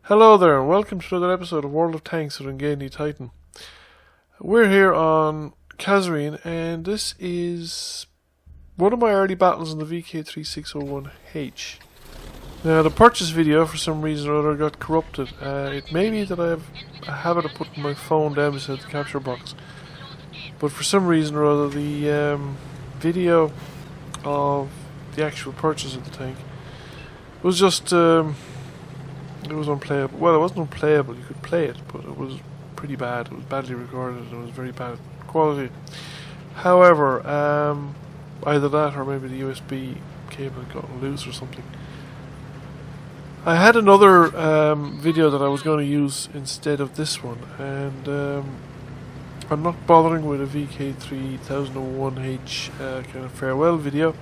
Hello there, and welcome to another episode of World of Tanks with Engaging Titan. We're here on Kasserine, and this is one of my early battles in the VK3601H. Now, the purchase video, for some reason or other, got corrupted. It may be that I have a habit of putting my phone down beside the capture box, but for some reason or other, the video of the actual purchase of the tank was just it was unplayable. Well, it wasn't unplayable, you could play it, but it was pretty bad. It was badly recorded and it was very bad quality. However, either that or maybe the USB cable had gotten loose or something. I had another video that I was going to use instead of this one, and I'm not bothering with a VK3001H kind of farewell video,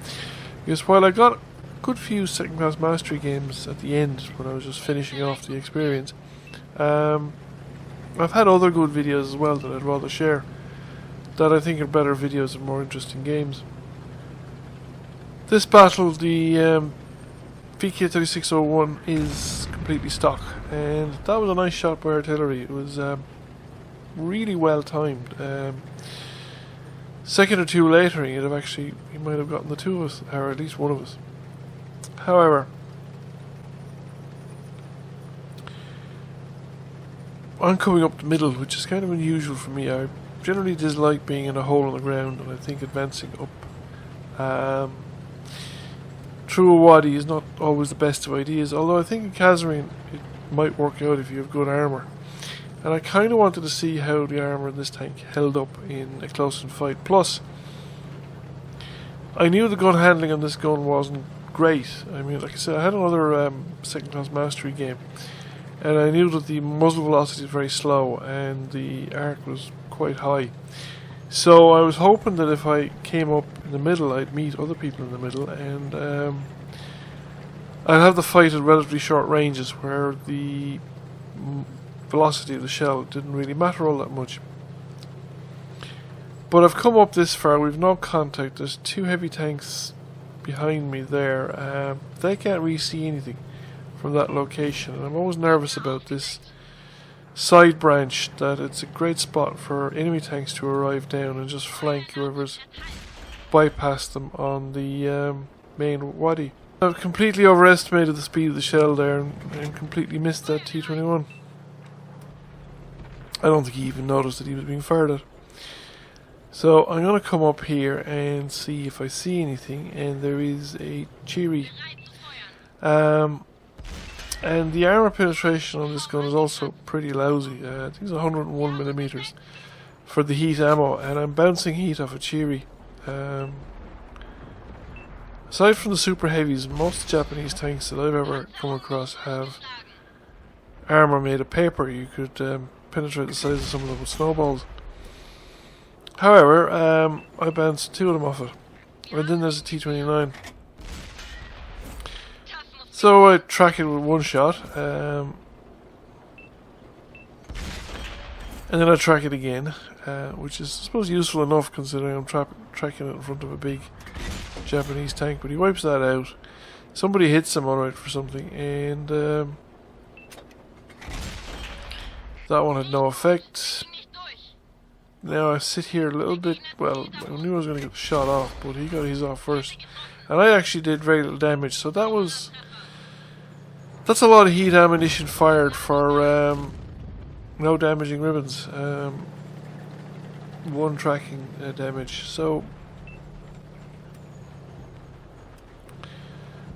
because while I got good few second class mastery games at the end when I was just finishing off the experience, I've had other good videos as well that I'd rather share, that I think are better videos and more interesting games. This battle, the VK3601, is completely stock, and that was a nice shot by artillery. It was really well timed. Second or two later, he might have gotten the two of us, or at least one of us. However, I'm coming up the middle, which is kind of unusual for me. I generally dislike being in a hole in the ground, and I think advancing up through a wadi is not always the best of ideas, although I think in Kasserine it might work out if you have good armour. And I kind of wanted to see how the armour in this tank held up in a close-in fight. Plus, I knew the gun handling on this gun wasn't great. I mean, like I said, I had another second class mastery game, and I knew that the muzzle velocity was very slow and the arc was quite high. So I was hoping that if I came up in the middle, I'd meet other people in the middle, and I'd have the fight at relatively short ranges where the velocity of the shell didn't really matter all that much. But I've come up this far, we've no contact, there's two heavy tanks behind me there. They can't really see anything from that location, and I'm always nervous about this side branch, that it's a great spot for enemy tanks to arrive down and just flank whoever's bypassed them on the main wadi. I've completely overestimated the speed of the shell there and completely missed that T-21. I don't think he even noticed that he was being fired at. So I'm going to come up here and see if I see anything, and there is a Cheery. And the armor penetration on this gun is also pretty lousy. I think it's 101 millimeters for the heat ammo, and I'm bouncing heat off a Cheery. Aside from the super heavies, most Japanese tanks that I've ever come across have armor made of paper. You could penetrate the size of some of them with snowballs. However, I bounced two of them off it, and then there's a T-29. So I track it with one shot, and then I track it again, which is, I suppose, useful enough considering I'm tracking it in front of a big Japanese tank. But he wipes that out. Somebody hits him alright for something, and that one had no effect. Now I sit here a little bit, well, I knew I was going to get the shot off, but he got his off first. And I actually did very little damage, so that's a lot of heat ammunition fired for no damaging ribbons. One tracking damage. So,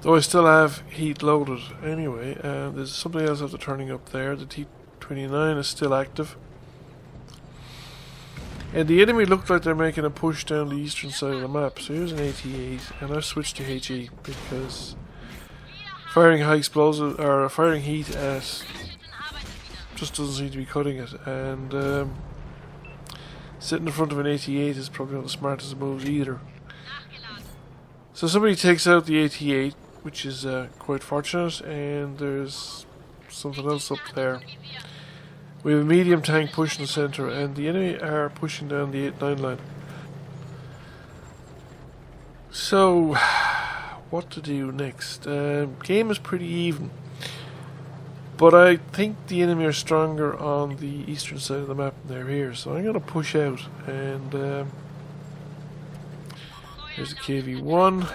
though I still have heat loaded anyway, there's something else after turning up there. The T-29 is still active. And the enemy looked like they're making a push down the eastern side of the map. So here's an AT-8, and I've switched to HE because firing high explosive or firing heat at just doesn't seem to be cutting it. And sitting in front of an AT-8 is probably not the smartest of moves either. So somebody takes out the AT-8, which is quite fortunate, and there's something else up there. We have a medium tank pushing the centre, and the enemy are pushing down the 8-9 line. So, what to do next? Game is pretty even. But I think the enemy are stronger on the eastern side of the map than they're here, so I'm going to push out. And there's a KV-1.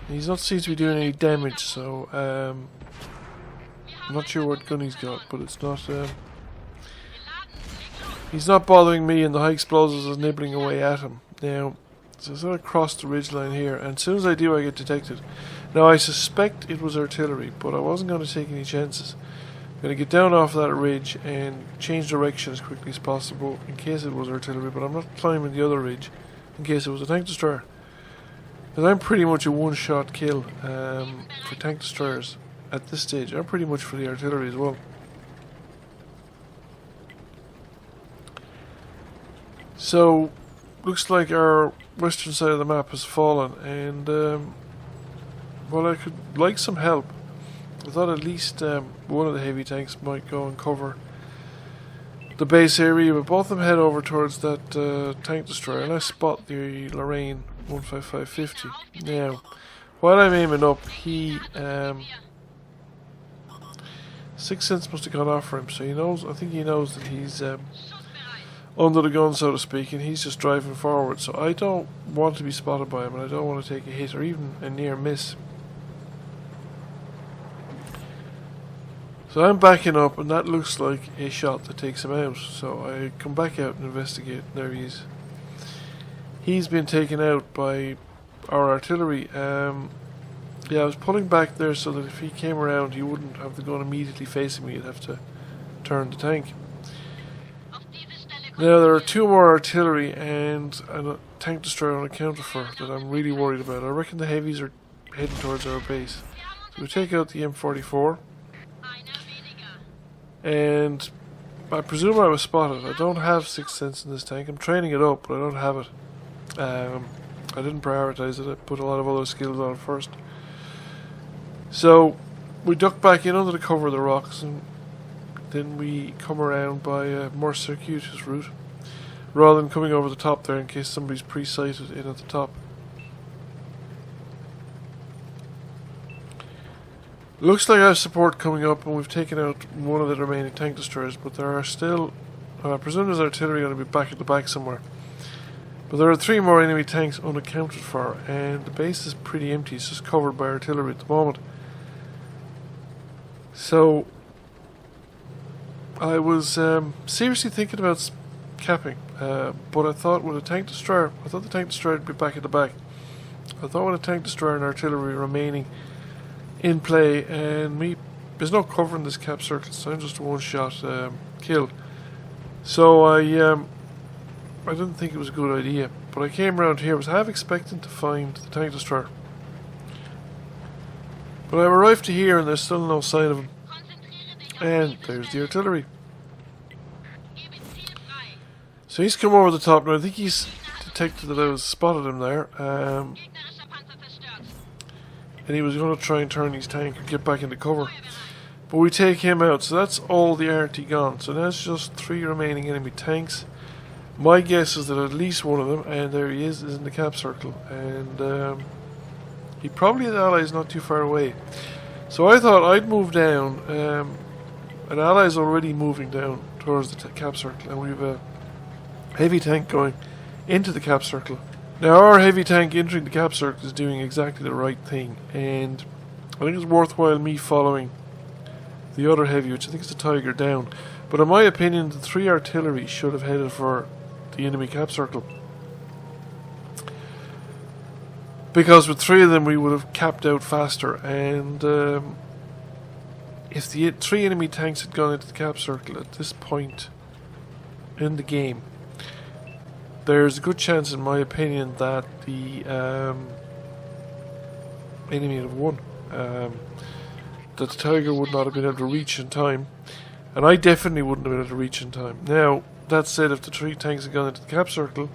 He's not seems to be doing any damage, so I'm not sure what gun he's got, but it's not. He's not bothering me, and the high explosives is nibbling away at him. Now, so I sort of cross the ridgeline here, and as soon as I do, I get detected. Now, I suspect it was artillery, but I wasn't going to take any chances. I'm going to get down off that ridge and change direction as quickly as possible in case it was artillery, but I'm not climbing the other ridge in case it was a tank destroyer. Because I'm pretty much a one-shot kill for tank destroyers at this stage. I'm pretty much for the artillery as well. So, looks like our western side of the map has fallen, and well, I could like some help. I thought at least one of the heavy tanks might go and cover the base area, but both of them head over towards that tank destroyer, and I spot the Lorraine 15550. Now, while I'm aiming up, he Sixth Sense must have gone off for him, so he knows. I think he knows that he's under the gun, so to speak, and he's just driving forward. So I don't want to be spotted by him, and I don't want to take a hit or even a near miss. So I'm backing up, and that looks like a shot that takes him out. So I come back out and investigate. There he is. He's been taken out by our artillery. Yeah, I was pulling back there so that if he came around, he wouldn't have the gun immediately facing me. He'd have to turn the tank. Now, there are two more artillery and a tank destroyer on a counterfire that I'm really worried about. I reckon the heavies are heading towards our base. So we take out the M44. And I presume I was spotted. I don't have Sixth Sense in this tank. I'm training it up, but I don't have it. I didn't prioritize it. I put a lot of other skills on it first. So we duck back in under the cover of the rocks, and then we come around by a more circuitous route, rather than coming over the top there in case somebody's pre-sighted in at the top. Looks like I have support coming up, and we've taken out one of the remaining tank destroyers, but there are still, I presume there's artillery going to be back at the back somewhere. But there are 3 more enemy tanks unaccounted for, and the base is pretty empty. It's just covered by artillery at the moment. So I was seriously thinking about capping, but I thought with a tank destroyer, I thought the tank destroyer would be back at the back. I thought with a tank destroyer and artillery remaining in play, and there's no cover in this cap circle, so I'm just a one-shot kill. So I didn't think it was a good idea, but I came around here. I was half expecting to find the tank destroyer, but I've arrived to here and there's still no sign of him. And there's the artillery. So he's come over the top now. I think he's detected that I was spotted him there. And he was going to try and turn his tank and get back into cover. But we take him out. So that's all the RT gone. So that's just 3 remaining enemy tanks. My guess is that at least one of them, and there he is in the cap circle. And he probably has allies not too far away. So I thought I'd move down. An ally is already moving down towards the cap circle, and we have a heavy tank going into the cap circle. Now our heavy tank entering the cap circle is doing exactly the right thing, and I think it's worthwhile me following the other heavy, which I think is the Tiger, down. But in my opinion, the 3 artillery should have headed for the enemy cap circle, because with 3 of them we would have capped out faster. And if the 3 enemy tanks had gone into the cap circle at this point in the game, there's a good chance, in my opinion, that the enemy would have won. That the Tiger would not have been able to reach in time, and I definitely wouldn't have been able to reach in time. Now, that said, if the 3 tanks had gone into the cap circle,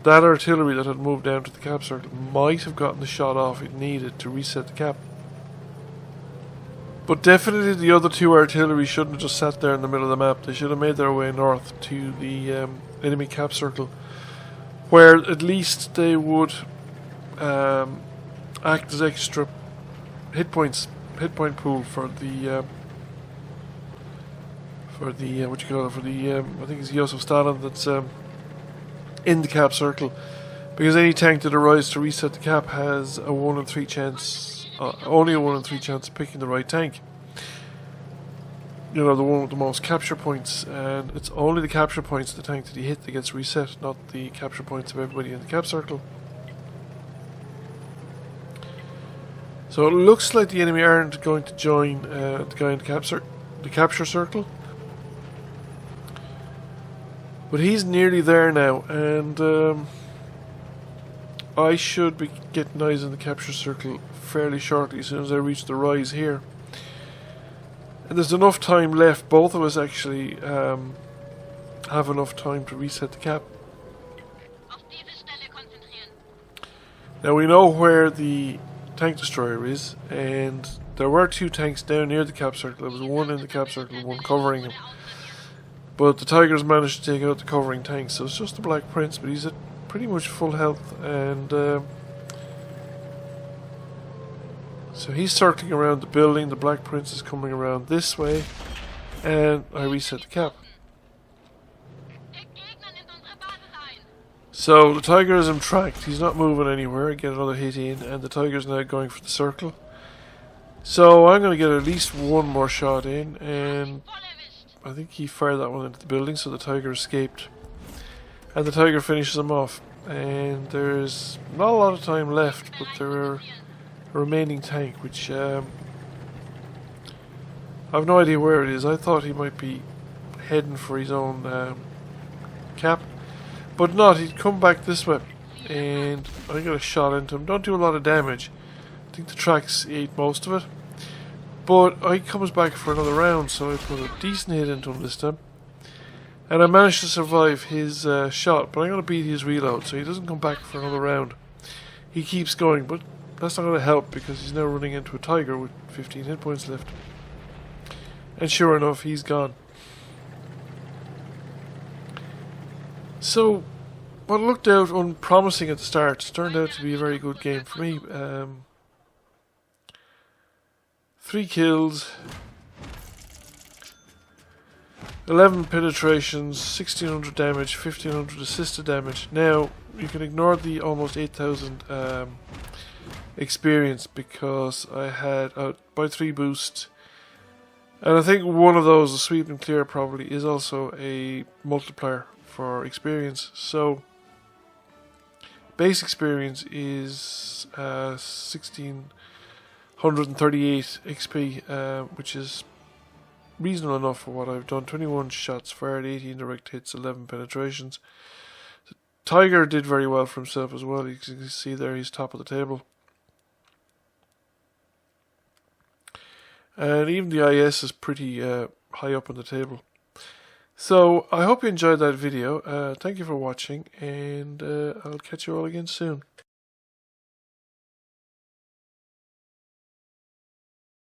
that artillery that had moved down to the cap circle might have gotten the shot off it needed to reset the cap. But definitely the other 2 artillery shouldn't have just sat there in the middle of the map. They should have made their way north to the enemy cap circle, where at least they would act as extra hit point pool for the for the what you call it, for the I think it's Joseph Stalin that's in the cap circle, because any tank that arrives to reset the cap has a 1 in 3 chance, only a 1 in 3 chance of picking the right tank. You know, the one with the most capture points, and it's only the capture points of the tank that you hit that gets reset, not the capture points of everybody in the cap circle. So it looks like the enemy aren't going to join the guy in the capture circle, but he's nearly there now, and I should be getting eyes in the capture circle fairly shortly, as soon as I reach the rise here. And there's enough time left, both of us actually have enough time to reset the cap. Now we know where the tank destroyer is, and there were 2 tanks down near the cap circle. There was one in the cap circle, one covering him. But the Tigers managed to take out the covering tank, so it's just the Black Prince, but he's at pretty much full health, and so he's circling around the building. The Black Prince is coming around this way, and I reset the cap. So the Tiger is him tracked. He's not moving anywhere. I get another hit in, and the Tiger's now going for the circle. So I'm going to get at least one more shot in, and I think he fired that one into the building, so the Tiger escaped. And the Tiger finishes him off. And there's not a lot of time left, but there are a remaining tank, which I have no idea where it is. I thought he might be heading for his own cap, but not. He'd come back this way, and I got a shot into him. Don't do a lot of damage. I think the tracks ate most of it, but he comes back for another round, so I put a decent hit into him this time. And I managed to survive his shot, but I'm going to beat his reload, so he doesn't come back for another round. He keeps going, but that's not going to help, because he's now running into a Tiger with 15 hit points left. And sure enough, he's gone. So, what looked out unpromising at the start turned out to be a very good game for me. 3 kills, 11 penetrations, 1600 damage, 1500 assisted damage. Now, you can ignore the almost 8000 experience, because I had by 3 boost, and I think one of those, the sweep and clear, probably is also a multiplier for experience. So base experience is 1638 XP, which is reasonable enough for what I've done. 21 shots fired, 18 direct hits, 11 penetrations. The Tiger did very well for himself as well. You can see there he's top of the table. And even the IS is pretty high up on the table. So I hope you enjoyed that video. Thank you for watching, and I'll catch you all again soon.